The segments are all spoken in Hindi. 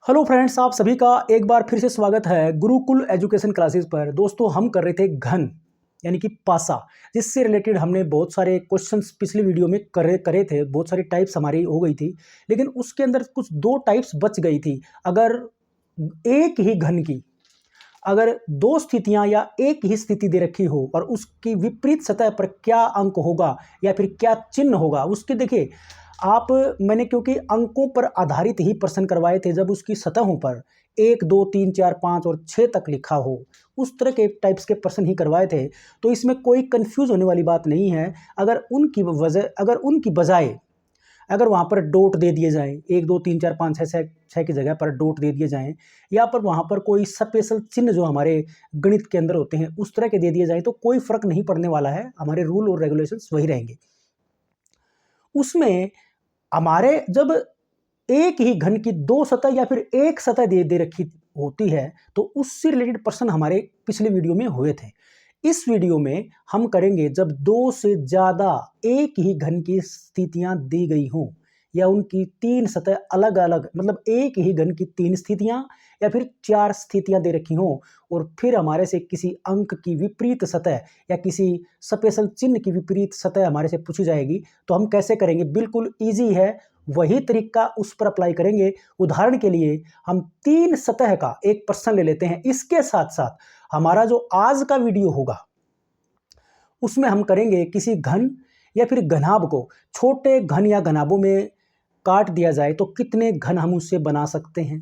हेलो फ्रेंड्स, आप सभी का एक बार फिर से स्वागत है गुरुकुल एजुकेशन क्लासेस पर। दोस्तों, हम कर रहे थे घन यानी कि पासा, जिससे रिलेटेड हमने बहुत सारे क्वेश्चंस पिछले वीडियो में करे थे। बहुत सारी टाइप्स हमारी हो गई थी, लेकिन उसके अंदर कुछ दो टाइप्स बच गई थी। अगर एक ही घन की अगर दो स्थितियां या एक ही स्थिति दे रखी हो और उसकी विपरीत सतह पर क्या अंक होगा या फिर क्या चिन्ह होगा, उसके देखिए आप मैंने क्योंकि अंकों पर आधारित ही प्रश्न करवाए थे। जब उसकी सतहों पर 1 2 3 4 5 और 6 तक लिखा हो, उस तरह के टाइप्स के प्रश्न ही करवाए थे। तो इसमें कोई कंफ्यूज होने वाली बात नहीं है। अगर उनकी बजाय अगर वहाँ पर डॉट दे दिए जाएँ, 1 2 3 4 5 6 की जगह पर डॉट दे दिए जाएँ, या पर वहाँ पर कोई स्पेशल चिन्ह जो हमारे गणित के अंदर होते हैं उस तरह के दे दिए जाएँ, तो कोई फ़र्क नहीं पड़ने वाला है। हमारे रूल और रेगुलेशंस वही रहेंगे। उसमें हमारे जब एक ही घन की दो सतह या फिर एक सतह दे रखी होती है, तो उससे रिलेटेड प्रश्न हमारे पिछले वीडियो में हुए थे। इस वीडियो में हम करेंगे जब दो से ज़्यादा एक ही घन की स्थितियां दी गई हों या उनकी तीन सतह अलग अलग, मतलब एक ही घन की तीन स्थितियां या फिर चार स्थितियां दे रखी हों, और फिर हमारे से किसी अंक की विपरीत सतह या किसी स्पेशल चिन्ह की विपरीत सतह हमारे से पूछी जाएगी। तो हम कैसे करेंगे? बिल्कुल ईजी है, वही तरीका उस पर अप्लाई करेंगे। उदाहरण के लिए हम तीन सतह का एक प्रश्न ले लेते हैं। इसके साथ साथ हमारा जो आज का वीडियो होगा उसमें हम करेंगे किसी घन या फिर घनाभ को छोटे घन या घनाभों में काट दिया जाए तो कितने घन हम उससे बना सकते हैं,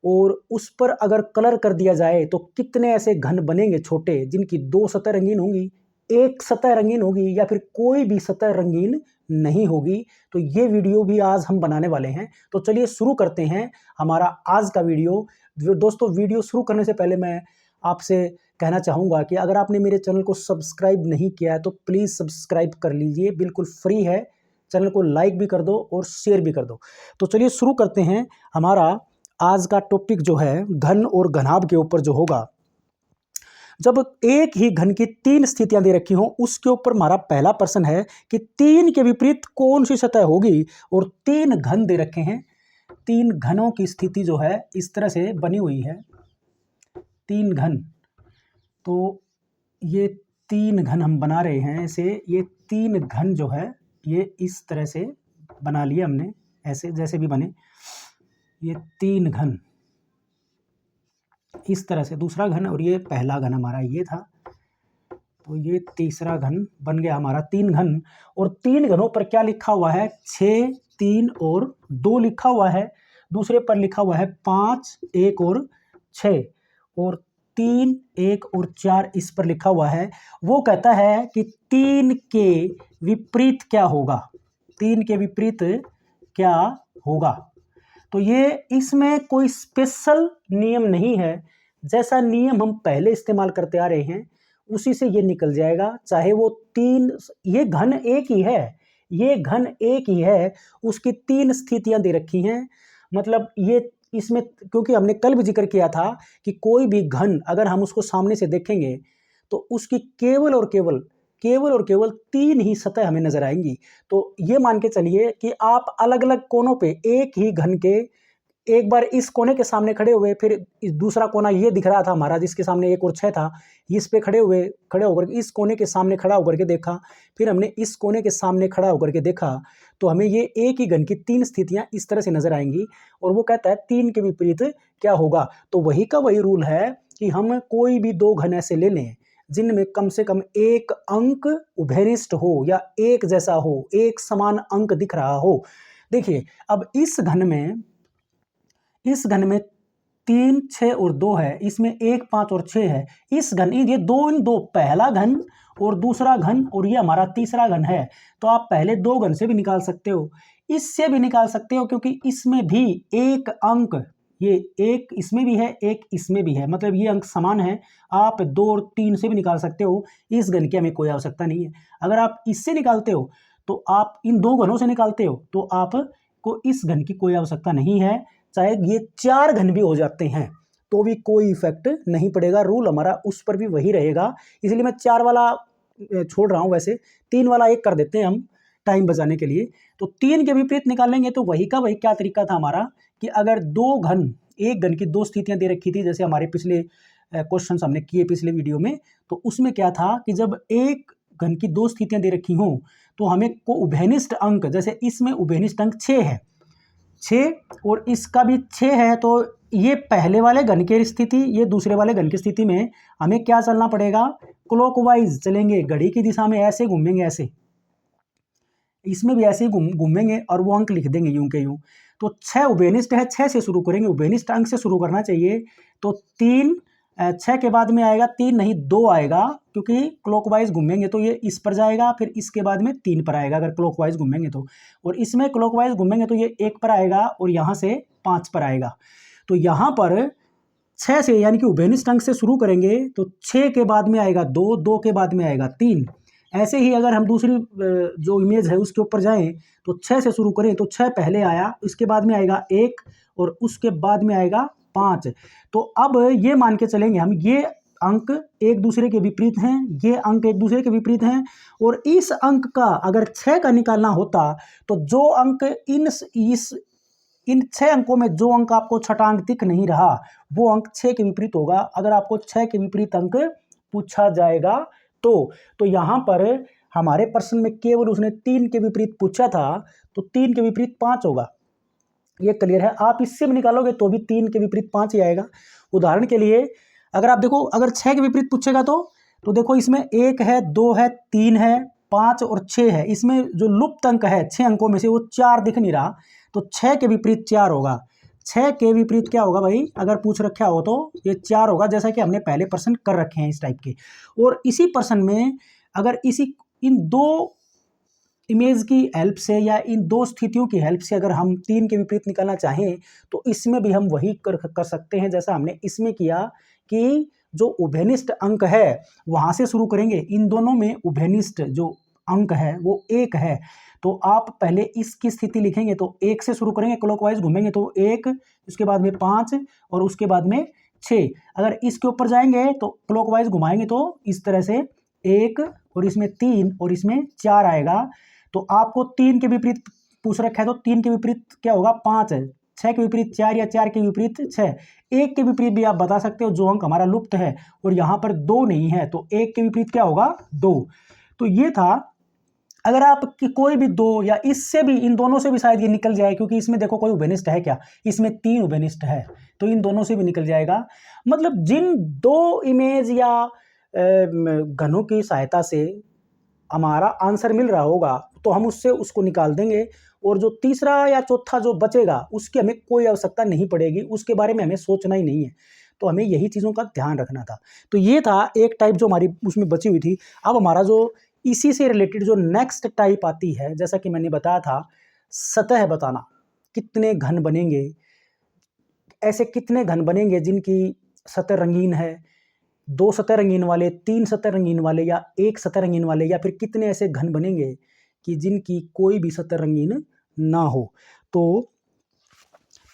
और उस पर अगर कलर कर दिया जाए तो कितने ऐसे घन बनेंगे छोटे जिनकी दो सतह रंगीन होंगी, एक सतह रंगीन होगी या फिर कोई भी सतह रंगीन नहीं होगी। तो ये वीडियो भी आज हम बनाने वाले हैं। तो चलिए शुरू करते हैं हमारा आज का वीडियो। दोस्तों, वीडियो शुरू करने से पहले मैं आपसे कहना चाहूँगा कि अगर आपने मेरे चैनल को सब्सक्राइब नहीं किया है तो प्लीज़ सब्सक्राइब कर लीजिए, बिल्कुल फ्री है। चैनल को लाइक भी कर दो और शेयर भी कर दो। तो चलिए शुरू करते हैं। हमारा आज का टॉपिक जो है घन और घनाभ के ऊपर जो होगा। जब एक ही घन की तीन स्थितियां दे रखी हों, उसके ऊपर हमारा पहला प्रश्न है कि तीन के विपरीत कौन सी सतह होगी, और तीन घन दे रखे हैं। तीन घनों की स्थिति जो है इस तरह से बनी हुई है। तीन घन, तो ये तीन घन हम बना रहे हैं ऐसे। ये तीन घन जो है ये इस तरह से बना लिए हमने, ऐसे जैसे भी बने। ये तीन घन इस तरह से, दूसरा घन, और ये पहला घन हमारा ये था, तो ये तीसरा घन बन गया हमारा तीन घन। और तीन घनों पर क्या लिखा हुआ है? 6 3 और 2 लिखा हुआ है। दूसरे पर लिखा हुआ है 5 1 और 6, और 3 1 और 4 इस पर लिखा हुआ है। वो कहता है कि तीन के विपरीत क्या होगा, तीन के विपरीत क्या होगा। तो ये इसमें कोई स्पेशल नियम नहीं है। जैसा नियम हम पहले इस्तेमाल करते आ रहे हैं उसी से ये निकल जाएगा। चाहे वो तीन, ये घन एक ही है, ये घन एक ही है, उसकी तीन स्थितियां दे रखी हैं। मतलब ये इसमें, क्योंकि हमने कल भी जिक्र किया था कि कोई भी घन अगर हम उसको सामने से देखेंगे तो उसकी केवल तीन ही सतह हमें नजर आएंगी। तो ये मान के चलिए कि आप अलग अलग कोनों पे एक ही घन के, एक बार इस कोने के सामने खड़े हुए, फिर इस दूसरा कोना ये दिख रहा था हमारा जिसके सामने 1 और 6 था, इस पे खड़े होकर इस कोने के सामने खड़ा होकर के देखा, फिर हमने इस कोने के सामने खड़ा होकर के देखा, तो हमें ये एक ही घन की तीन स्थितियां इस तरह से नजर आएंगी। और वो कहता है तीन के विपरीत क्या होगा। तो वही का वही रूल है कि हम कोई भी दो घन ऐसे ले लें जिनमें कम से कम एक अंक उभयनिष्ठ हो या एक जैसा हो, एक समान अंक दिख रहा हो। देखिए, अब इस घन में 3 6 और 2 है, इसमें 1 5 और 6 है। इस घन, ये दो इन दो, पहला घन और दूसरा घन, और ये हमारा तीसरा घन है। तो आप पहले दो घन से भी निकाल सकते हो, इससे भी निकाल सकते हो, क्योंकि इसमें भी एक अंक, ये एक इसमें भी है एक इसमें भी है, मतलब ये अंक समान है। आप 2 और 3 से भी निकाल सकते हो। इस घन की हमें कोई आवश्यकता नहीं है। अगर आप इससे निकालते हो तो आप इन दो घनों से निकालते हो तो आपको इस घन की कोई आवश्यकता नहीं है। चाहे ये चार घन भी हो जाते हैं तो भी कोई इफेक्ट नहीं पड़ेगा, रूल हमारा उस पर भी वही रहेगा। इसलिए मैं चार वाला छोड़ रहा हूं। वैसे तीन वाला एक कर देते हैं हम, टाइम बचाने के लिए। तो 3 के विपरीत निकालेंगे तो वही का वही क्या तरीका था हमारा कि अगर एक घन की 2 स्थितियां दे रखी थी, जैसे हमारे पिछले क्वेश्चन हमने किए पिछले वीडियो में, तो उसमें क्या था कि जब एक घन की 2 स्थितियां दे रखी हों तो हमें को उभयनिष्ठ अंक, जैसे इसमें उभयनिष्ठ अंक 6 है, 6 और इसका भी 6 है, तो ये पहले वाले घन की स्थिति, ये दूसरे वाले घन की स्थिति में हमें क्या चलना पड़ेगा, क्लॉकवाइज चलेंगे, घड़ी की दिशा में ऐसे घूमेंगे, ऐसे इसमें भी ऐसे ही घूमेंगे और वो अंक लिख देंगे यूं के यूं। तो 6 उभयनिष्ठ है, 6 से शुरू करेंगे, उभयनिष्ठ अंक से शुरू करना चाहिए। तो 3 6 के बाद में आएगा 3 नहीं 2 आएगा, क्योंकि क्लॉकवाइज घूमेंगे तो ये इस पर जाएगा, फिर इसके बाद में 3 पर आएगा अगर क्लॉकवाइज घूमेंगे तो, और इसमें क्लॉकवाइज घूमेंगे तो ये 1 पर आएगा और यहाँ से 5 पर आएगा। तो यहाँ पर 6 से यानी कि उभयनिष्ठ अंक से शुरू करेंगे तो 6 के बाद में आएगा 2, 2 के बाद में आएगा 3। ऐसे ही अगर हम दूसरी जो इमेज है उसके ऊपर जाएं तो 6 से शुरू करें तो 6 पहले आया, इसके बाद में आएगा 1 और उसके बाद में आएगा 5। तो अब ये मान के चलेंगे हम, ये अंक एक दूसरे के विपरीत हैं, ये अंक एक दूसरे के विपरीत हैं, और इस अंक का अगर 6 का निकालना होता तो जो अंक इन 6 अंकों में जो अंक आपको छठा अंक दिख नहीं रहा वो अंक 6 के विपरीत होगा, अगर आपको 6 के विपरीत अंक पूछा जाएगा तो यहाँ पर हमारे प्रश्न में केवल उसने 3 के विपरीत पूछा था, तो 3 के विपरीत 5 होगा। ये क्लियर है, आप इससे भी निकालोगे तो भी 3 के विपरीत 5 ही आएगा। उदाहरण के लिए अगर आप देखो, अगर 6 के विपरीत पूछेगा तो देखो इसमें 1 है, 2 है, 3 है, 5 और 6 है, इसमें जो लुप्त अंक है 6 अंकों में से वो 4 दिख नहीं रहा, तो 6 के विपरीत 4 होगा। 6 के विपरीत क्या होगा भाई, अगर पूछ रखा हो तो ये 4 होगा, जैसा कि हमने पहले प्रश्न कर रखे हैं इस टाइप के। और इसी प्रश्न में अगर इन 2 इमेज की हेल्प से या इन 2 स्थितियों की हेल्प से अगर हम 3 के विपरीत निकालना चाहें तो इसमें भी हम वही कर सकते हैं जैसा हमने इसमें किया, कि जो उभयनिष्ठ अंक है वहां से शुरू करेंगे। इन दोनों में उभयनिष्ठ जो अंक है वो 1 है, तो आप पहले इसकी स्थिति लिखेंगे तो 1 से शुरू करेंगे, क्लॉकवाइज घूमेंगे तो 1, उसके बाद में 5 और उसके बाद में 6। अगर इसके ऊपर जाएंगे तो क्लॉकवाइज घुमाएंगे तो इस तरह से 1 और इसमें 3 और इसमें 4 आएगा। तो आपको 3 के विपरीत पूछ रखा है तो 3 के विपरीत क्या होगा, 5 है, 6 के विपरीत 4 या 4 के विपरीत 6। 1 के विपरीत भी आप बता सकते हो, जो अंक हमारा लुप्त है और यहाँ पर 2 नहीं है तो 1 के विपरीत क्या होगा, 2। तो ये था। अगर आप कोई भी 2 या इससे भी, इन दोनों से भी शायद ये निकल जाए, क्योंकि इसमें देखो कोई उभयनिष्ठ है क्या, इसमें 3 उभयनिष्ठ है, तो इन दोनों से भी निकल जाएगा। मतलब जिन 2 इमेज या घनों की सहायता से हमारा आंसर मिल रहा होगा तो हम उससे उसको निकाल देंगे, और जो तीसरा या चौथा जो बचेगा उसकी हमें कोई आवश्यकता नहीं पड़ेगी, उसके बारे में हमें सोचना ही नहीं है। तो हमें यही चीज़ों का ध्यान रखना था। तो ये था एक टाइप जो हमारी उसमें बची हुई थी। अब हमारा जो इसी से रिलेटेड जो नेक्स्ट टाइप आती है, जैसा कि मैंने बताया था, सतह बताना, कितने घन बनेंगे, ऐसे कितने घन बनेंगे जिनकी सतह रंगीन है, 2 सतह रंगीन वाले, 3 सतह रंगीन वाले या 1 सतह रंगीन वाले, या फिर कितने ऐसे घन बनेंगे कि जिनकी कोई भी सतह रंगीन ना हो। तो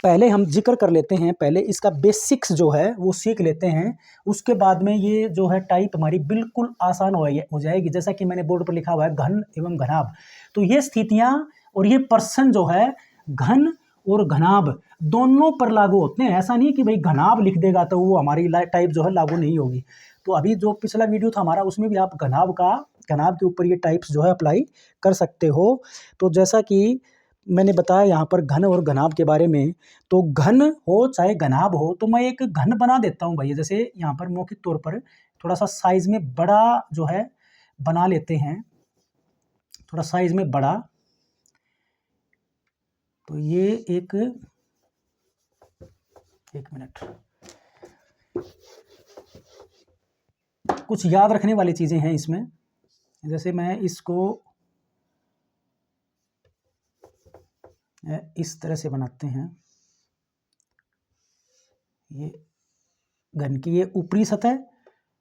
पहले हम जिक्र कर लेते हैं, पहले इसका बेसिक्स जो है वो सीख लेते हैं, उसके बाद में ये जो है टाइप हमारी बिल्कुल आसान हो जाएगी। जैसा कि मैंने बोर्ड पर लिखा हुआ है घन एवं घनाभ, तो ये स्थितियां और ये पर्सन जो है घन और घनाभ दोनों पर लागू होते हैं। ऐसा नहीं कि भाई घनाभ लिख देगा तो वो हमारी टाइप जो है लागू नहीं होगी। तो अभी जो पिछला वीडियो था हमारा उसमें भी आप घनाभ के ऊपर ये टाइप्स जो है अप्लाई कर सकते हो। तो जैसा कि मैंने बताया यहाँ पर घन और घनाभ के बारे में, तो घन हो चाहे घनाभ हो, तो मैं एक घन बना देता हूँ भैया। जैसे यहाँ पर मौखिक तौर पर थोड़ा सा साइज में बड़ा जो है बना लेते हैं, थोड़ा साइज में बड़ा। तो ये एक मिनट, कुछ याद रखने वाली चीज़ें हैं इसमें। जैसे मैं इसको इस तरह से बनाते हैं, ये घन की ये ऊपरी सतह,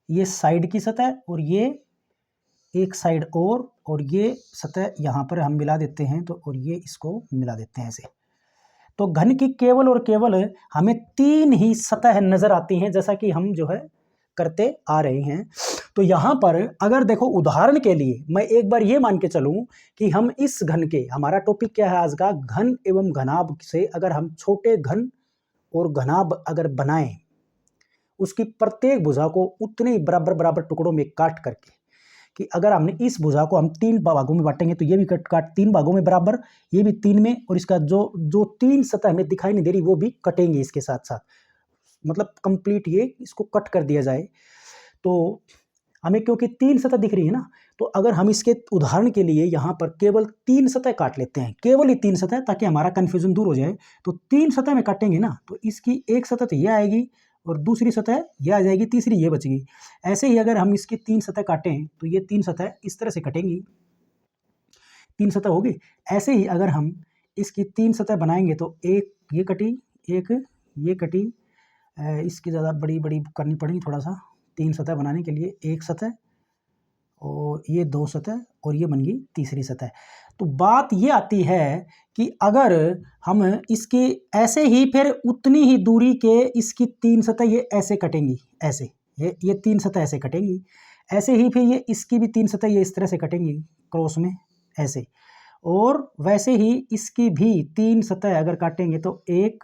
ये साइड की सतह, और ये एक साइड और ये सतह यहाँ पर हम मिला देते हैं, तो और ये इसको मिला देते हैं ऐसे। तो घन की केवल और केवल हमें 3 ही सतह नजर आती हैं, जैसा कि हम जो है करते आ रहे हैं। तो यहाँ पर अगर देखो उदाहरण के लिए मैं एक बार ये मान के चलूँ कि हम इस घन के, हमारा टॉपिक क्या है आज का, घन एवं घनाभ से अगर हम छोटे घन और घनाभ अगर बनाएं, उसकी प्रत्येक भुजा को उतने बराबर बराबर टुकड़ों में काट करके, कि अगर हमने इस भुजा को हम 3 भागों में बांटेंगे तो ये भी काट 3 भागों में बराबर, ये भी 3 में, और इसका जो 3 सतह हमें दिखाई नहीं दे रही वो भी कटेंगे इसके साथ साथ, मतलब कंप्लीट ये इसको कट कर दिया जाए तो हमें, क्योंकि 3 सतह दिख रही है ना, तो अगर हम इसके उदाहरण के लिए यहाँ पर केवल 3 सतह काट लेते हैं, केवल ही 3 सतह, ताकि हमारा कन्फ्यूजन दूर हो जाए। तो 3 सतह में काटेंगे ना, तो इसकी एक सतह तो ये आएगी और दूसरी सतह ये आ जाएगी, तीसरी ये बचेगी। ऐसे ही अगर हम इसकी 3 सतह काटें तो ये 3 सतह इस तरह से कटेंगी, 3 सतह होगी। ऐसे ही अगर हम इसकी 3 सतह बनाएंगे तो एक ये कटी, एक ये कटी, इसकी ज़्यादा बड़ी बड़ी करनी पड़ेगी थोड़ा सा 3 सतह बनाने के लिए, एक सतह और ये 2 सतह और ये बन गई तीसरी सतह। तो बात ये आती है कि अगर हम इसके ऐसे ही फिर उतनी ही दूरी के इसकी 3 सतह ये ऐसे कटेंगी, ऐसे ये 3 सतह ऐसे कटेंगी, ऐसे ही फिर ये इसकी भी 3 सतह ये इस तरह से कटेंगी क्रॉस में ऐसे, और वैसे ही इसकी भी 3 सतह अगर काटेंगे तो 1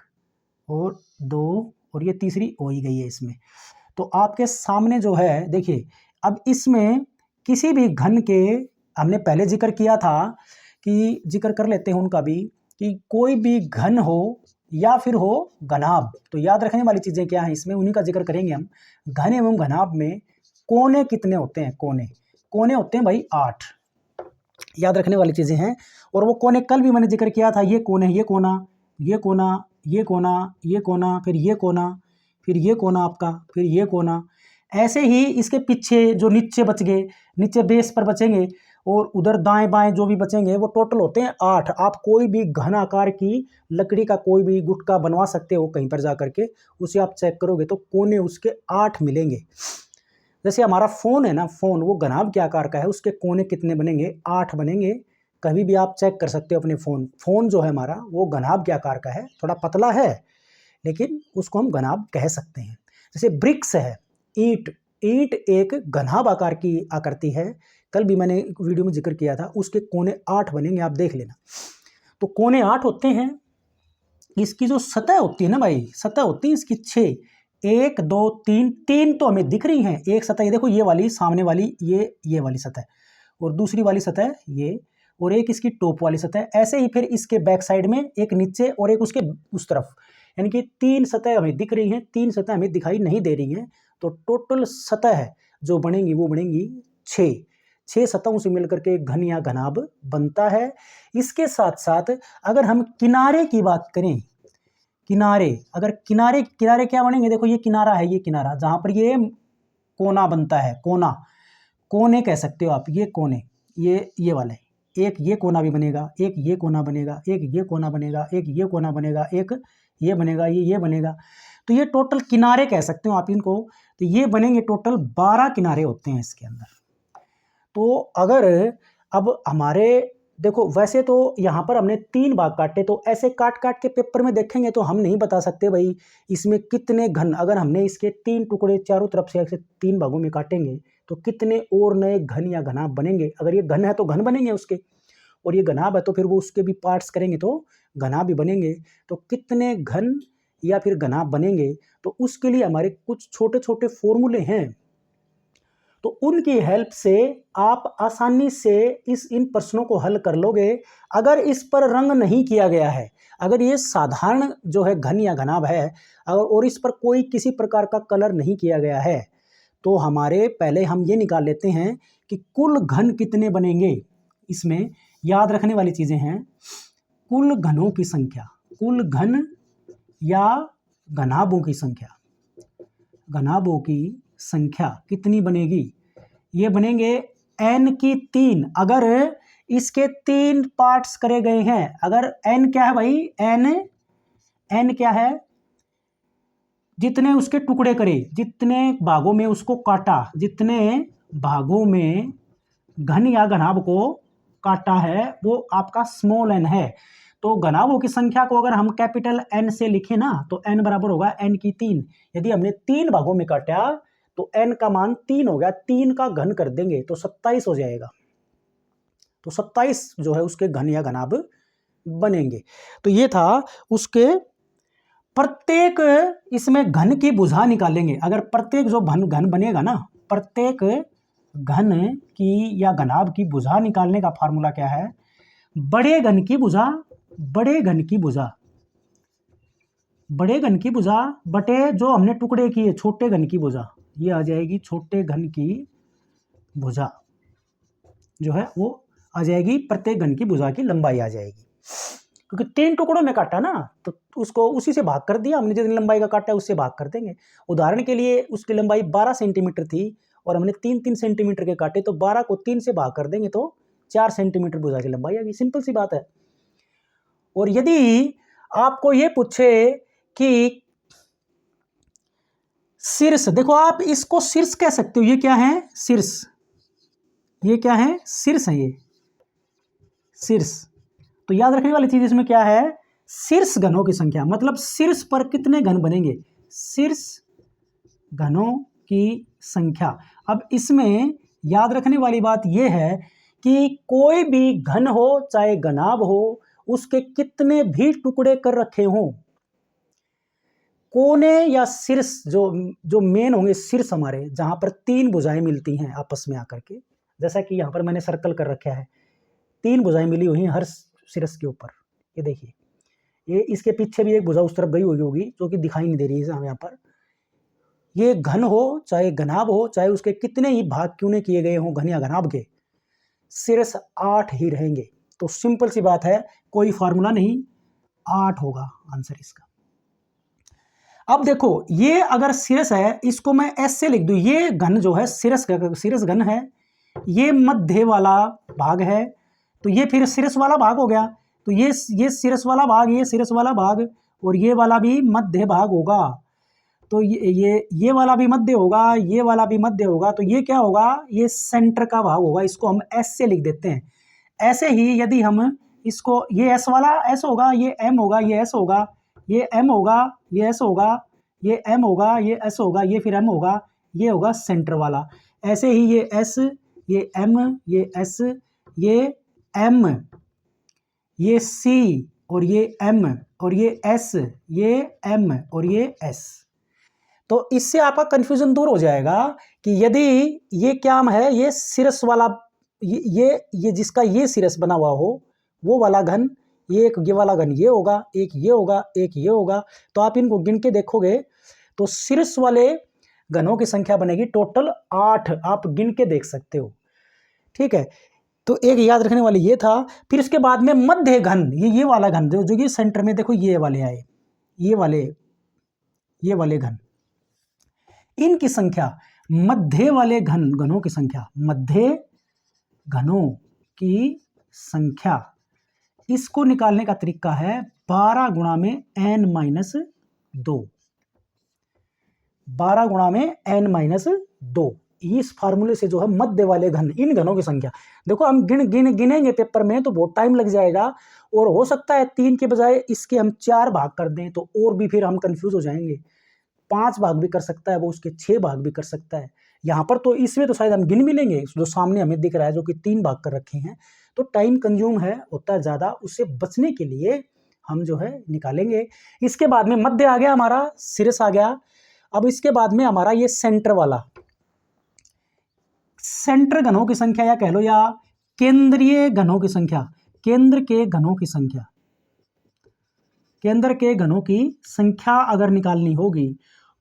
और 2 और ये तीसरी हो ही गई है इसमें। तो आपके सामने जो है देखिए, अब इसमें किसी भी घन के, हमने पहले जिक्र किया था कि जिक्र कर लेते हैं उनका भी, कि कोई भी घन हो या फिर हो घनाभ, तो याद रखने वाली चीज़ें क्या हैं इसमें, उन्हीं का जिक्र करेंगे हम। घन एवं घनाभ में कोने कितने होते हैं, कोने होते हैं भाई 8, याद रखने वाली चीज़ें हैं। और वो कोने कल भी मैंने जिक्र किया था, ये कोने, ये कोना, ये कोना, ये कोना, ये कोना, फिर ये कोना, फिर ये कोना आपका, फिर ये कोना। ऐसे ही इसके पीछे जो नीचे बच गए, नीचे बेस पर बचेंगे, और उधर दाएं बाएं जो भी बचेंगे वो टोटल होते हैं 8। आप कोई भी घन आकार की लकड़ी का कोई भी गुटका बनवा सकते हो कहीं पर जा करके, उसे आप चेक करोगे तो कोने उसके 8 मिलेंगे। जैसे हमारा फ़ोन है ना, फ़ोन वो घनाभ के आकार का है, उसके कोने कितने बनेंगे, 8 बनेंगे। कभी भी आप चेक कर सकते हो अपने फ़ोन जो है हमारा वो घनाभ के आकार का है, थोड़ा पतला है लेकिन उसको हम घनाभ कह सकते हैं। जैसे ब्रिक्स है, ईंट एक घनाभ आकार की आकृति है, कल भी मैंने वीडियो में जिक्र किया था, उसके कोने 8 बनेंगे, आप देख लेना। तो कोने 8 होते हैं। इसकी जो सतह होती है ना भाई, सतह होती है इसकी 6, 1 2 3 तो हमें दिख रही हैं। एक सतह ये देखो, ये वाली सामने वाली, ये वाली सतह, और दूसरी वाली सतह ये, और एक इसकी टॉप वाली सतह। ऐसे ही फिर इसके बैक साइड में एक नीचे और एक उसके उस तरफ, यानी कि 3 सतह हमें दिख रही हैं, 3 सतह हमें दिखाई नहीं दे रही हैं। तो टोटल सतह जो बनेंगी वो बनेंगी 6 सतहों से मिलकर के घन या घनाभ बनता है। इसके साथ साथ अगर हम किनारे की बात करें, अगर किनारे क्या बनेंगे, देखो ये किनारा है, ये किनारा जहां पर ये कोना बनता है, कोने कह सकते हो आप, ये कोने, ये वाले, एक ये कोना भी बनेगा, एक ये कोना बनेगा, एक ये कोना बनेगा, एक ये कोना बनेगा, एक ये बनेगा, ये बनेगा। तो ये टोटल किनारे कह सकते हो आप इनको। तो ये बनेंगे टोटल 12 किनारे होते हैं इसके अंदर। तो अगर अब हमारे देखो, वैसे तो यहाँ पर हमने 3 भाग काटे, तो ऐसे काट के पेपर में देखेंगे तो हम नहीं बता सकते भाई इसमें कितने घन, अगर हमने इसके 3 टुकड़े चारों तरफ से ऐसे 3 भागों में काटेंगे तो कितने और नए घन या घनाभ बनेंगे। अगर ये घन है तो घन बनेंगे उसके, और ये घनाभ है तो फिर वो उसके भी पार्ट्स करेंगे तो घनाभ भी बनेंगे। तो कितने घन या फिर घनाभ बनेंगे, तो उसके लिए हमारे कुछ छोटे छोटे फॉर्मूले हैं। तो उनकी हेल्प से आप आसानी से इन प्रश्नों को हल कर लोगे। अगर इस पर रंग नहीं किया गया है, अगर ये साधारण जो है घन या घनाभ है, और इस पर कोई किसी प्रकार का कलर नहीं किया गया है, तो हमारे पहले हम ये निकाल लेते हैं कि कुल घन कितने बनेंगे। इसमें याद रखने वाली चीज़ें हैं, कुल घनों की संख्या, कुल घन या घनाभों की संख्या कितनी बनेगी। ये बनेंगे n की 3। अगर इसके 3 पार्ट्स करे गए हैं, अगर n क्या है भाई, n क्या है, जितने उसके टुकड़े करे, जितने भागों में उसको काटा, जितने भागों में घन या घनाभ को काटा है वो आपका स्मॉल n है। तो घनाभों की संख्या को अगर हम कैपिटल N से लिखें ना, तो n बराबर होगा n की 3। यदि हमने 3 भागों में काटा तो n का मान 3 हो गया, 3 का घन कर देंगे तो 27 हो जाएगा। तो 27 जो है उसके घन या घनाभ बनेंगे। तो ये था उसके प्रत्येक, इसमें घन की भुजा निकालेंगे। अगर प्रत्येक जो घन बनेगा ना, प्रत्येक घन की या घनाभ की भुजा निकालने का फार्मूला क्या है? बड़े घन की भुजा, बड़े घन की भुजा, बड़े घन की भुजा बटे जो हमने टुकड़े किए छोटे घन की भुजा, ये आ जाएगी छोटे घन की भुजा जो है वो आ जाएगी, प्रत्येक घन की भुजा की लंबाई आ जाएगी। क्योंकि 3 टुकड़ों में काटा ना, तो उसको उसी से भाग कर दिया हमने, जितनी लंबाई का काटा है उससे भाग कर देंगे। उदाहरण के लिए उसकी लंबाई 12 सेंटीमीटर थी और हमने 3-3 सेंटीमीटर के काटे, तो 12 को 3 से भाग कर देंगे तो 4 सेंटीमीटर भुजा की लंबाई आ गई। सिंपल सी बात है। और यदि आपको ये पूछे कि शीर्ष, देखो आप इसको शीर्ष कह सकते हो, ये क्या है? शीर्ष, ये क्या है? शीर्ष है, ये शीर्ष। तो याद रखने वाली चीज इसमें क्या है? शीर्ष घनों की संख्या, मतलब शीर्ष पर कितने घन बनेंगे, शीर्ष घनों की संख्या। अब इसमें याद रखने वाली बात यह है कि कोई भी घन हो चाहे घनाभ हो, उसके कितने भी टुकड़े कर रखे हों, कोने या शीर्ष जो मेन होंगे, शीर्ष हमारे जहां पर 3 भुजाएं मिलती हैं आपस में आकर के, जैसा कि यहां पर मैंने सर्कल कर रखा है, 3 भुजाएं मिली हुई हैं हर शीर्ष के ऊपर। ये देखिए, ये इसके पीछे भी एक भुजा उस तरफ गई हुई होगी जो कि दिखाई नहीं दे रही है हमें यहाँ पर। ये घन हो चाहे घनाभ हो, चाहे उसके कितने ही भाग क्यों नहीं किए गए हों घन या घनाभ के, शीर्ष 8 ही रहेंगे। तो सिंपल सी बात है, कोई फॉर्मूला नहीं, 8 होगा आंसर इसका। अब देखो, ये अगर शीर्ष है, इसको मैं एस से लिख दूं, ये घन जो है शीर्ष घन है, ये मध्य वाला भाग है, तो ये फिर शीर्ष वाला भाग हो गया। तो ये शीर्ष वाला भाग, ये शीर्ष वाला भाग, और ये वाला भी मध्य भाग होगा। तो ये वाला भी मध्य होगा, ये वाला भी मध्य होगा। तो ये क्या होगा? ये सेंटर का भाग होगा। इसको हम एस से लिख देते हैं। ऐसे ही यदि हम इसको, ये एस वाला एस होगा, ये एम होगा, ये एस होगा, ये एम होगा, ये एस होगा, ये एम होगा, ये एस होगा, ये फिर एम होगा, ये होगा सेंटर वाला। ऐसे ही ये एस, ये एम, ये एस, ये एम, ये सी, और ये एम, और ये एस, ये एम, और ये एस। तो इससे आपका कंफ्यूजन दूर हो जाएगा कि यदि ये क्या है, ये शीर्ष वाला, ये जिसका ये शीर्ष बना हुआ हो, वो वाला घन, ये एक ये वाला घन ये होगा, एक ये होगा, एक ये होगा। तो आप इनको गिन के देखोगे तो शीर्ष वाले घनों की संख्या बनेगी टोटल 8। आप गिन के देख सकते हो, ठीक है। तो एक याद रखने वाली ये था। फिर इसके बाद में मध्य घन, ये वाला घन जो ये सेंटर में देखो, ये वाले आए, ये वाले घन, इनकी संख्या, मध्य वाले घनों की संख्या, मध्य घनों की संख्या, इसको निकालने का तरीका है 12 गुणा में n-2, 12 गुणा में n-2। इस फार्मूले से जो है मध्य वाले घन, इन घनों की संख्या, देखो हम गिनेंगे पेपर में तो बहुत टाइम लग जाएगा, और हो सकता है 3 के बजाय इसके हम 4 भाग कर दें तो और भी फिर हम कंफ्यूज हो जाएंगे। 5 भाग भी कर सकता है वो, उसके 6 भाग भी कर सकता है। यहाँ पर तो इसमें तो शायद हम गिन भी लेंगे, जो सामने हमें दिख रहा है जो कि 3 भाग कर रखे हैं, तो टाइम कंज्यूम है, होता है ज़्यादा, उससे बचने के लिए हम जो है निकालेंगे। इसके बाद में मध्य आ गया हमारा, शीर्ष आ गया। अब इसके बाद में हमारा ये सेंटर वाला, सेंटर घनों की संख्या, या कह लो या केंद्रीय घनों की संख्या, केंद्र के घनों की संख्या, केंद्र के घनों की संख्या अगर निकालनी होगी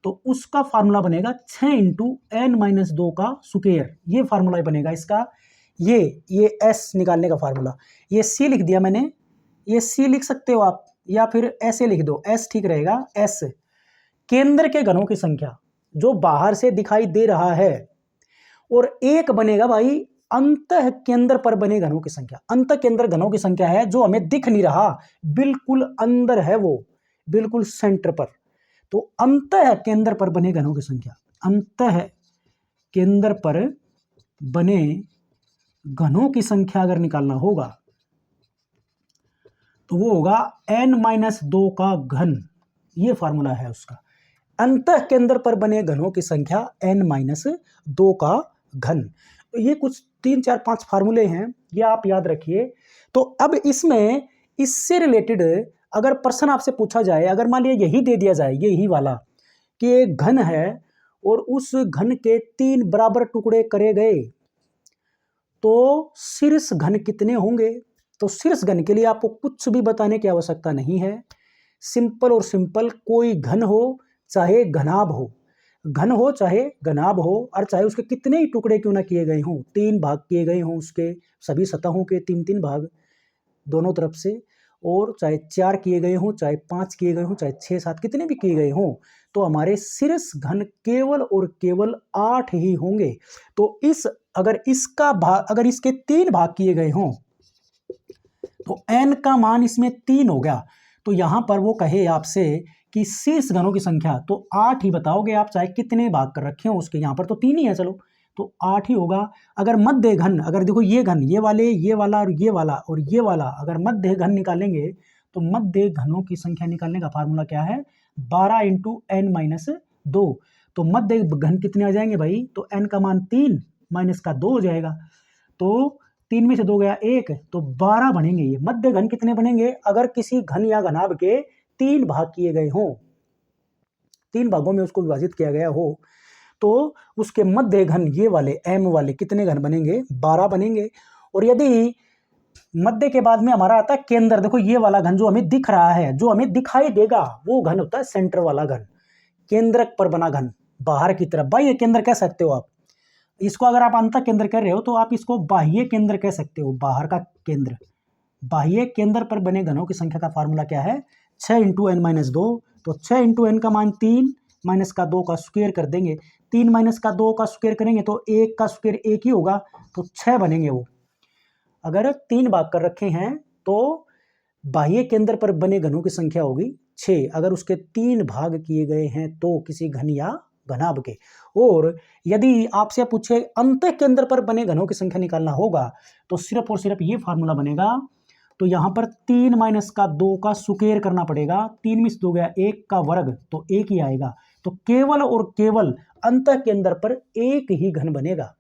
तो उसका फार्मूला बनेगा 6 × n-2 का स्क्वायर। ये फार्मूला बनेगा इसका, ये s निकालने का फार्मूला। ये c लिख दिया मैंने, ये c लिख सकते हो आप, या फिर ऐसे लिख दो, s ठीक रहेगा। s केंद्र के घनों की संख्या जो बाहर से दिखाई दे रहा है, और एक बनेगा भाई अंतः केंद्र पर बने घनों की संख्या। अंतः केंद्र घनों की संख्या है जो हमें दिख नहीं रहा, बिल्कुल अंदर है वो, बिल्कुल सेंटर पर। तो अंतः केंद्र पर बने घनों की संख्या, अंतः केंद्र पर बने घनों की संख्या अगर निकालना होगा तो वो होगा n-2 का घन। ये फार्मूला है उसका, अंतः केंद्र पर बने घनों की संख्या n-2 का घन। तो ये कुछ 3, 4, 5 फार्मूले हैं, ये आप याद रखिए। तो अब इसमें इससे रिलेटेड अगर प्रश्न आपसे पूछा जाए, अगर मान लिया यही दे दिया जाए, यही वाला कि एक घन है और उस घन के 3 बराबर टुकड़े करे गए तो शीर्ष घन कितने होंगे। तो शीर्ष घन के लिए आपको कुछ भी बताने की आवश्यकता नहीं है। सिंपल और सिंपल, कोई घन हो चाहे घनाभ हो, घन हो चाहे घनाभ हो, और चाहे उसके कितने ही टुकड़े क्यों ना किए गए हों, 3 भाग किए गए हों उसके सभी सतहों के 3-3 भाग दोनों तरफ से, और चाहे 4 किए गए हों, चाहे 5 किए गए हों, चाहे 6-7 कितने भी किए गए हों, तो हमारे शीर्ष घन केवल और केवल 8 ही होंगे। तो अगर इसका भाग, अगर इसके 3 भाग किए गए हों तो n का मान इसमें 3 हो गया। तो यहां पर वो कहे आपसे कि शीर्ष घनों की संख्या, तो 8 ही बताओगे आप, चाहे कितने भाग कर रखे हो उसके, यहां पर तो 3 ही है, चलो तो 8 ही होगा। अगर मध्य घन, अगर देखो ये घन, ये वाले, ये वाला और ये वाला और ये वाला, अगर मध्य घन निकालेंगे तो मध्य घनों की संख्या निकालने का फार्मूला क्या है, 12 इंटू n-2। तो मध्य घन कितने आ जाएंगे भाई, तो n का मान 3 माइनस का 2 हो जाएगा। तो 3 में से 2 गया 1, तो 12 बनेंगे। ये मध्य घन कितने बनेंगे, अगर किसी घन या घनाभ के 3 भाग किए गए हों, 3 भागों में उसको विभाजित किया गया हो, तो उसके मध्य घन ये वाले m वाले कितने घन बनेंगे, 12 बनेंगे। और यदि मध्य के बाद में हमारा आता है केंद्र, देखो ये वाला घन जो हमें दिख रहा है, जो हमें दिखाई देगा, वो घन होता है सेंटर वाला घन, केंद्रक पर बना घन, बाहर की तरफ, बाह्य केंद्र कह सकते हो आप इसको। अगर आप अंतः केंद्र कह रहे हो तो आप इसको बाह्य केंद्र कह सकते हो, बाहर का केंद्र। बाह्य केंद्र पर बने घनों की संख्या का फार्मूला क्या है, 6 इंटू n-2। तो 6 इंटू n का मान 3 माइनस का 2 का स्क्वायर कर देंगे, 3 माइनस का 2 का स्क्वायर करेंगे तो 1 का स्क्वायर 1 ही होगा, तो 6 बनेंगे वो। अगर 3 भाग कर रखे हैं तो बाह्य केंद्र पर बने घनों की संख्या होगी 6, अगर उसके 3 भाग किए गए हैं तो किसी घन या घनाभ के। और यदि आपसे पूछे अंतः केंद्र पर बने घनों की संख्या निकालना होगा तो सिर्फ और सिर्फ ये फार्मूला बनेगा। तो यहां पर 3 माइनस का 2 का स्क्वायर करना पड़ेगा, 3 में से 2 गया 1 का वर्ग, तो 1 ही आएगा। तो केवल और केवल अंतः केंद्र पर एक ही घन बनेगा।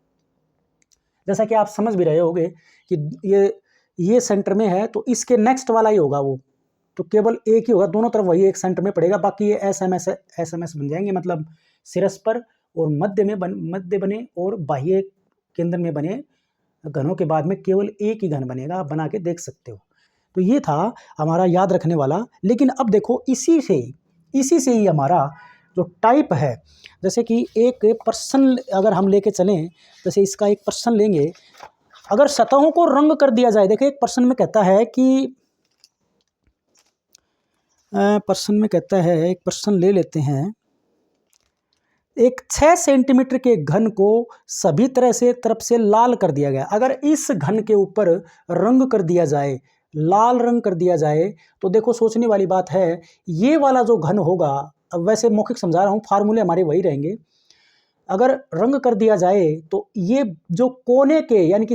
जैसा कि आप समझ भी रहे होंगे कि ये सेंटर में है तो इसके नेक्स्ट वाला ही होगा वो, तो केवल एक ही होगा, दोनों तरफ वही एक सेंटर में पड़ेगा, बाकी ये एस एम एस बन जाएंगे, मतलब शीर्ष पर और मध्य बने और बाह्य केंद्र में बने घनों के बाद में केवल एक ही घन बनेगा, आप बना के देख सकते हो। तो ये था हमारा याद रखने वाला। लेकिन अब देखो इसी से ही हमारा जो टाइप है, जैसे कि एक पर्सन अगर हम लेके चलें, जैसे इसका एक पर्सन लेंगे, अगर सतहों को रंग कर दिया जाए, देखिए एक पर्सन में कहता है कि एक पर्सन ले लेते हैं, एक 6 सेंटीमीटर के घन को सभी तरफ से लाल कर दिया गया। अगर इस घन के ऊपर रंग कर दिया जाए, लाल रंग कर दिया जाए, तो देखो सोचने वाली बात है, ये वाला जो घन होगा, अब वैसे मौखिक समझा रहा हूँ, फार्मूले हमारे वही रहेंगे। अगर रंग कर दिया जाए तो ये जो कोने के यानी कि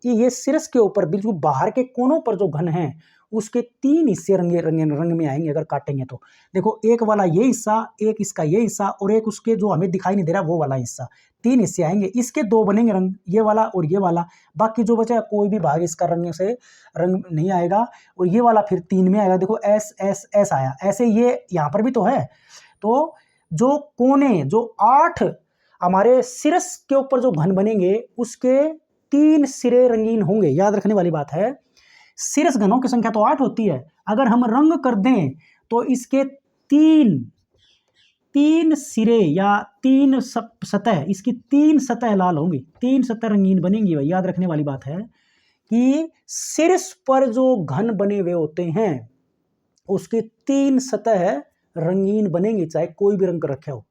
ये शीर्ष के ऊपर बिल्कुल बाहर के कोनों पर जो घन है उसके 3 हिस्से रंग में आएंगे अगर काटेंगे तो। देखो एक वाला ये हिस्सा, एक इसका ये हिस्सा और एक उसके जो हमें दिखाई नहीं दे रहा वो वाला हिस्सा, 3 हिस्से आएंगे। इसके 2 बनेंगे रंग, ये वाला और ये वाला, बाकी जो बचा कोई भी भाग इसका रंग नहीं आएगा। और ये वाला फिर 3 में आएगा, देखो एस एस एस आया, ऐसे ये यहाँ पर भी तो है। तो जो कोने, जो 8 हमारे शीर्ष के ऊपर जो घन बनेंगे उसके 3 सिरे रंगीन होंगे। याद रखने वाली बात है, शीर्ष घनों की संख्या तो 8 होती है, अगर हम रंग कर दें तो इसके 3 सिरे या 3 सतह, इसकी 3 सतह लाल होंगी, 3 सतह रंगीन बनेंगी। भाई याद रखने वाली बात है कि शीर्ष पर जो घन बने हुए होते हैं उसके 3 सतह रंगीन बनेंगे, चाहे कोई भी रंग कर रखे हो।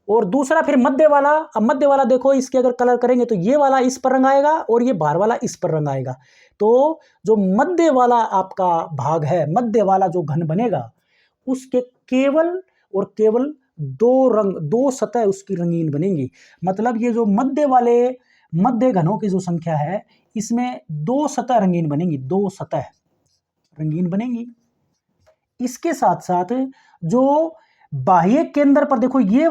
और दूसरा फिर मध्य वाला, अब मध्य वाला देखो इसके अगर कलर करेंगे तो ये वाला इस पर रंग आएगा और ये बाहर वाला इस पर रंग आएगा। तो जो मध्य वाला आपका भाग है, मध्य वाला जो घन बनेगा उसके केवल और केवल 2 सतह उसकी रंगीन बनेंगी। मतलब ये जो मध्य घनों की जो संख्या है इसमें 2 सतह रंगीन बनेंगी, 2 सतह रंगीन बनेंगी। इसके साथ साथ जो बाह्य केंद्र पर देखो ये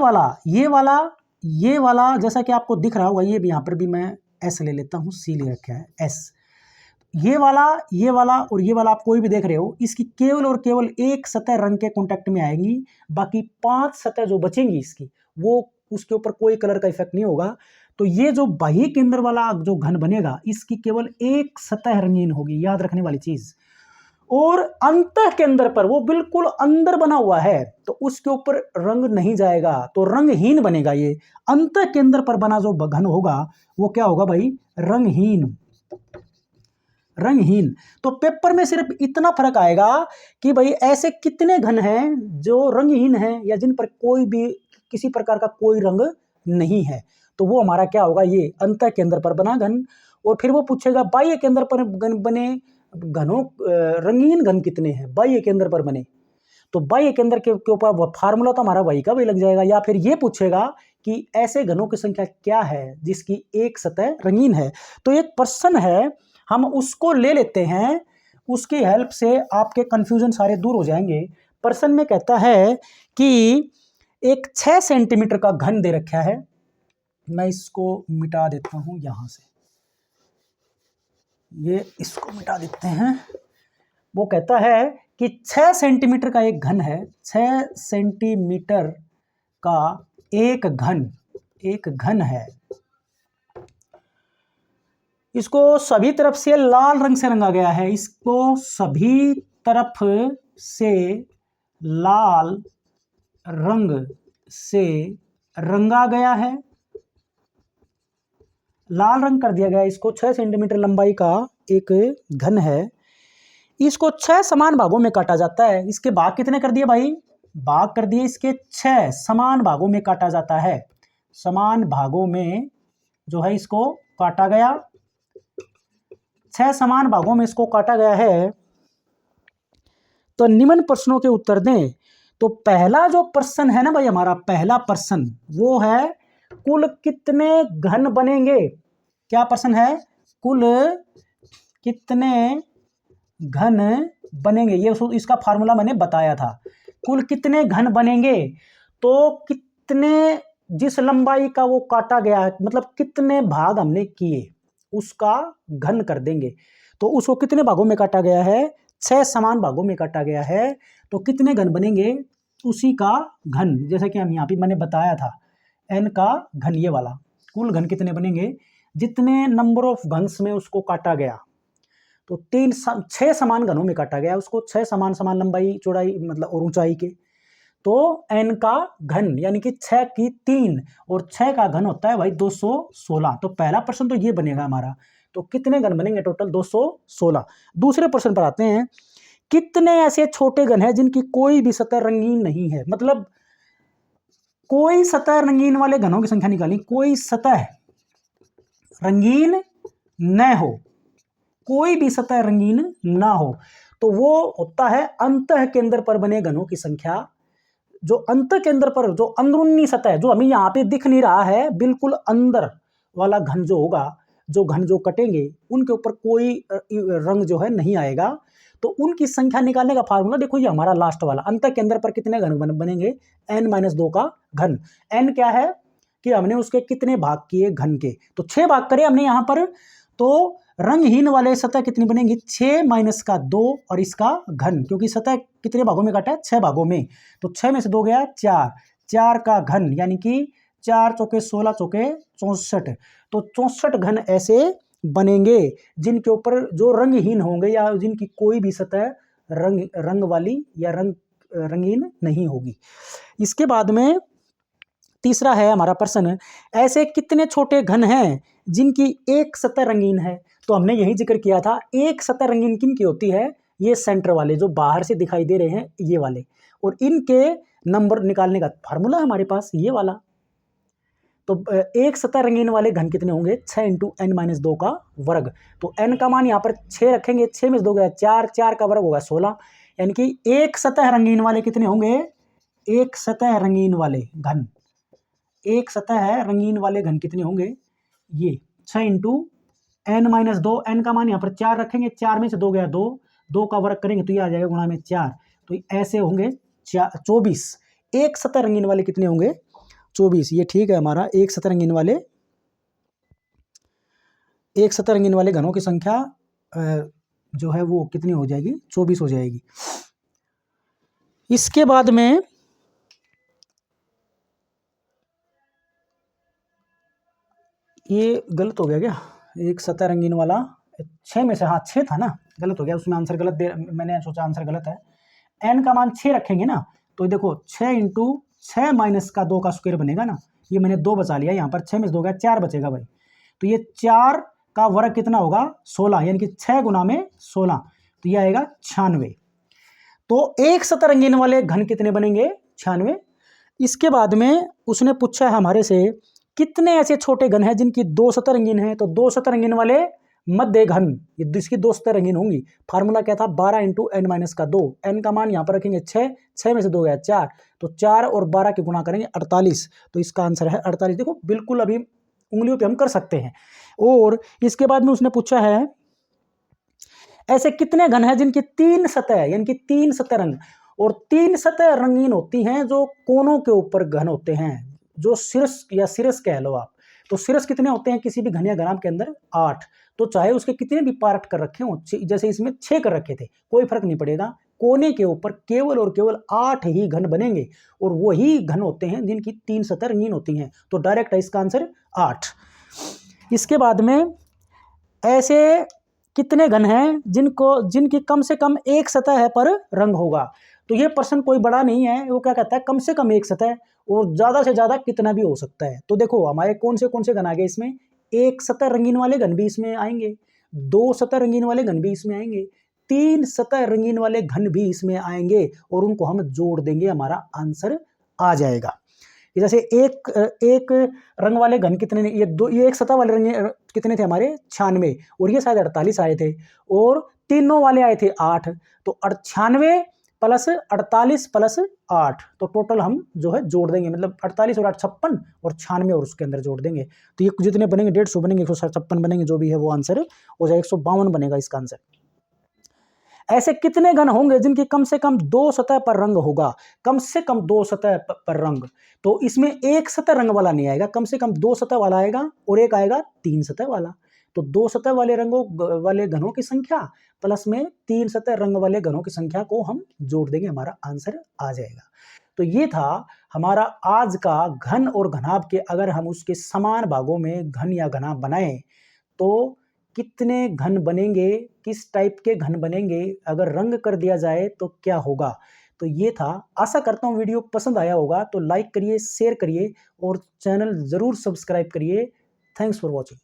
वाला जैसा कि आपको दिख रहा होगा, ये भी यहाँ पर भी मैं एस ले लेता हूँ, सी ले रखा है एस। ये वाला और ये वाला आप कोई भी देख रहे हो, इसकी केवल और केवल एक सतह रंग के कांटेक्ट में आएंगी, बाकी 5 सतह जो बचेंगी इसकी, वो उसके ऊपर कोई कलर का इफेक्ट नहीं होगा। तो ये जो बाह्य केंद्र वाला जो घन बनेगा, इसकी केवल एक सतह रंगीन होगी, याद रखने वाली चीज। और अंतः केंद्र पर वो बिल्कुल अंदर बना हुआ है, तो उसके ऊपर रंग नहीं जाएगा, तो रंगहीन बनेगा। ये अंतः केंद्र पर बना जो घन होगा वो क्या होगा भाई, रंगहीन। तो पेपर में सिर्फ इतना फर्क आएगा कि भाई ऐसे कितने घन हैं जो रंगहीन हैं या जिन पर कोई भी किसी प्रकार का कोई रंग नहीं है, तो वो हमारा क्या होगा, ये अंतः केंद्र पर बना घन। और फिर वो पूछेगा बाह्य केंद्र पर बने घनों, रंगीन घन कितने हैं बाह्य केंद्र पर बने, तो बाह्य केंद्र के ऊपर फार्मूला तो हमारा वही का वही लग जाएगा। या फिर ये पूछेगा कि ऐसे घनों की संख्या क्या है जिसकी एक सतह रंगीन है। तो एक प्रश्न है, हम उसको ले लेते हैं, उसकी हेल्प से आपके कंफ्यूजन सारे दूर हो जाएंगे। प्रश्न में कहता है कि एक 6 सेंटीमीटर का घन दे रखा है, मैं इसको मिटा देता हूं यहां से, ये इसको मिटा देते हैं। वो कहता है कि 6 सेंटीमीटर का एक घन है, 6 सेंटीमीटर का एक घन है, इसको सभी तरफ से लाल रंग से रंगा गया है, इसको सभी तरफ से लाल रंग से रंगा गया है, लाल रंग कर दिया गया है इसको। 6 सेंटीमीटर लंबाई का एक घन है, इसको 6 समान भागों में काटा जाता है। इसके भाग कितने कर दिए भाई, भाग कर दिए इसके 6 समान भागों में काटा जाता है, समान भागों में जो है इसको काटा गया, 6 समान भागों में इसको काटा गया है। तो निम्न प्रश्नों के उत्तर दें। तो पहला जो प्रश्न है ना भाई, हमारा पहला प्रश्न वो है कुल कितने घन बनेंगे। क्या प्रश्न है, कुल कितने घन बनेंगे, ये इसका फार्मूला मैंने बताया था। कुल कितने घन बनेंगे, तो कितने जिस लंबाई का वो काटा गया है, मतलब कितने भाग हमने किए उसका घन कर देंगे। तो उसको कितने भागों में काटा गया है, 6 समान भागों में काटा गया है, तो कितने घन बनेंगे उसी का घन, जैसे कि हम यहाँ पे मैंने बताया था n का घन, ये वाला कुल घन कितने बनेंगे, जितने नंबर ऑफ घन्स में उसको काटा गया। तो 6 समान घनों में काटा गया उसको, 6 समान लंबाई चौड़ाई मतलब और ऊंचाई के, तो n का घन यानी कि 6 की 3 और 6 का घन होता है भाई 216। तो पहला प्रश्न तो ये बनेगा हमारा। तो कितने घन बनेंगे टोटल, 216। दूसरे प्रश्न पर आते हैं, कितने ऐसे छोटे घन हैं जिनकी कोई भी सतह रंगीन नहीं है। मतलब कोई सतह रंगीन वाले घनों की संख्या निकाली, कोई सतह रंगीन न हो, कोई भी सतह रंगीन ना हो, तो वो होता है अंतः केंद्र पर बने घनों की संख्या। जो अंतः केंद्र पर जो अंदरूनी सतह जो हमें यहाँ पे दिख नहीं रहा है, बिल्कुल अंदर वाला घन जो होगा, जो घन जो कटेंगे उनके ऊपर कोई रंग जो है नहीं आएगा, तो उनकी संख्या निकालने का फार्मूला देखो, ये हमारा लास्ट वाला, अंतः केंद्र पर कितने घन बनेंगे, n-2 का घन। n क्या है कि हमने उसके कितने भाग किए घन के, तो 6 भाग करे हमने यहाँ पर, तो रंगहीन वाले सतह कितनी बनेंगी, 6 - 2 और इसका घन, क्योंकि सतह कितने भागों में काटा है, 6 भागों में, तो 6 में से 2 गया 4, 4 का घन यानी कि 4 चौके 16 चौके 64, तो 64 घन ऐसे बनेंगे जिनके ऊपर जो रंगहीन होंगे या जिनकी कोई भी सतह रंग वाली या रंगीन नहीं होगी। इसके बाद में तीसरा है हमारा प्रश्न, ऐसे कितने छोटे घन हैं जिनकी एक सतह रंगीन है। तो हमने यही जिक्र किया था, एक सतह रंगीन किन की होती है, ये सेंटर वाले जो बाहर से दिखाई दे रहे हैं ये वाले, और इनके नंबर निकालने का फार्मूला हमारे पास ये वाला। तो एक सतह रंगीन वाले घन कितने होंगे, 6 × n-2 का वर्ग। तो n का मान यहाँ पर 6 रखेंगे, 6 में से 2 गया 4, 4 का वर्ग होगा 16, यानी कि एक सतह रंगीन वाले कितने होंगे, एक सतह रंगीन वाले घन, एक सतह रंगीन वाले घन कितने होंगे, ये 6 × n-2, n का मान यहाँ पर 4 रखेंगे, 4 में से 2 गया 2, 2 का वर्ग करेंगे तो ये आ जाएगा गुणा में 4, तो ऐसे होंगे 24। एक सतह रंगीन वाले कितने होंगे? 24। ये ठीक है हमारा। एक सतह रंगीन वाले घनों की संख्या जो है वो कितनी हो जाएगी? 24 हो जाएगी। इसके बाद में ये गलत हो गया क्या? एक सतह रंगीन वाला 6 में से, हाँ 6 था ना, गलत हो गया, उसमें आंसर गलत दे, मैंने सोचा आंसर गलत है। n का मान 6 रखेंगे ना, तो देखो 6 इंटू 6 माइनस का 2 का स्क्वायर बनेगा ना, ये मैंने 2 बचा लिया, यहाँ पर 6 में से 2 गया 4 बचेगा भाई। तो ये 4 का वर्ग कितना होगा? 16, यानी कि 6 गुना में 16, तो ये आएगा 96। तो एक सतह रंगीन वाले घन कितने बनेंगे? 96। इसके बाद में उसने पूछा है हमारे से कितने ऐसे छोटे घन हैं जिनकी 2 सतह रंगीन है। तो 2 सतह रंगीन वाले मध्य घन, ये जिसकी 2 सतह रंगीन होंगी, फार्मूला क्या था? 12 इंटू n माइनस का 2। n का मान यहाँ पर रखेंगे 6, 6 में से 2 गया 4, तो 4 और 12 के गुणा करेंगे 48, तो इसका आंसर है 48। देखो बिल्कुल अभी उंगलियों पे हम कर सकते हैं। और इसके बाद में उसने पूछा है ऐसे कितने घन हैं जिनकी 3 सतह, यानी कि 3 सतह रंग, और 3 सतह रंगीन होती हैं जो कोनों के ऊपर घन होते हैं, जो शीर्ष या शीर्ष कह लो आप। तो शीर्ष कितने होते हैं किसी भी घन या घनाभ के अंदर? 8। तो चाहे उसके कितने भी पार्ट कर रखे हो, जैसे इसमें 6 कर रखे थे, कोई फर्क नहीं पड़ेगा, कोने के ऊपर केवल और केवल 8 ही घन बनेंगे, और वही घन होते हैं जिनकी 3 सतह रंगीन होती हैं। तो डायरेक्ट है इसका आंसर 8। इसके बाद में ऐसे कितने घन हैं जिनकी कम से कम एक सतह पर रंग होगा। तो ये प्रश्न कोई बड़ा नहीं है, वो क्या कहता है? कम से कम एक सतह, और ज्यादा से ज्यादा कितना भी हो सकता है। तो देखो हमारे कौन से घन आ गए इसमें? एक सतह रंगीन वाले घन भी इसमें आएंगे, 2 सतह रंगीन वाले घन भी इसमें आएंगे, 3 सतह रंगीन वाले घन भी इसमें आएंगे, और उनको हम जोड़ देंगे, हमारा आंसर आ जाएगा। जैसे एक रंग वाले घन कितने, ये एक सतह वाले रंग कितने थे हमारे? 96, और ये शायद 48 आए थे, और तीनों वाले आए थे 8। तो 96 प्लस 48 प्लस 8, तो टोटल हम जो है जोड़ देंगे, मतलब 48 और 8 56, और 96 और उसके अंदर जोड़ देंगे, तो ये जितने बनेंगे 150 बनेंगे, 156 बनेंगे, जो भी है वो आंसर हो जाएगा, 152 बनेगा इसका आंसर। ऐसे कितने घन होंगे जिनकी कम से कम 2 सतह पर रंग होगा? कम से कम 2 सतह पर रंग, तो इसमें एक सतह रंग वाला नहीं आएगा, कम से कम 2 सतह वाला आएगा, और एक आएगा 3 सतह वाला। तो 2 सतह वाले रंगों वाले घनों की संख्या प्लस में 3 सतह रंग वाले घनों की संख्या को हम जोड़ देंगे, हमारा आंसर आ जाएगा। तो ये था हमारा आज का घन और घनाभ के, अगर हम उसके समान भागों में घन या घनाभ बनाएं तो कितने घन बनेंगे, किस टाइप के घन बनेंगे, अगर रंग कर दिया जाए तो क्या होगा। तो ये था। आशा करता हूँ वीडियो पसंद आया होगा, तो लाइक करिए, शेयर करिए, और चैनल जरूर सब्सक्राइब करिए। Thanks for watching.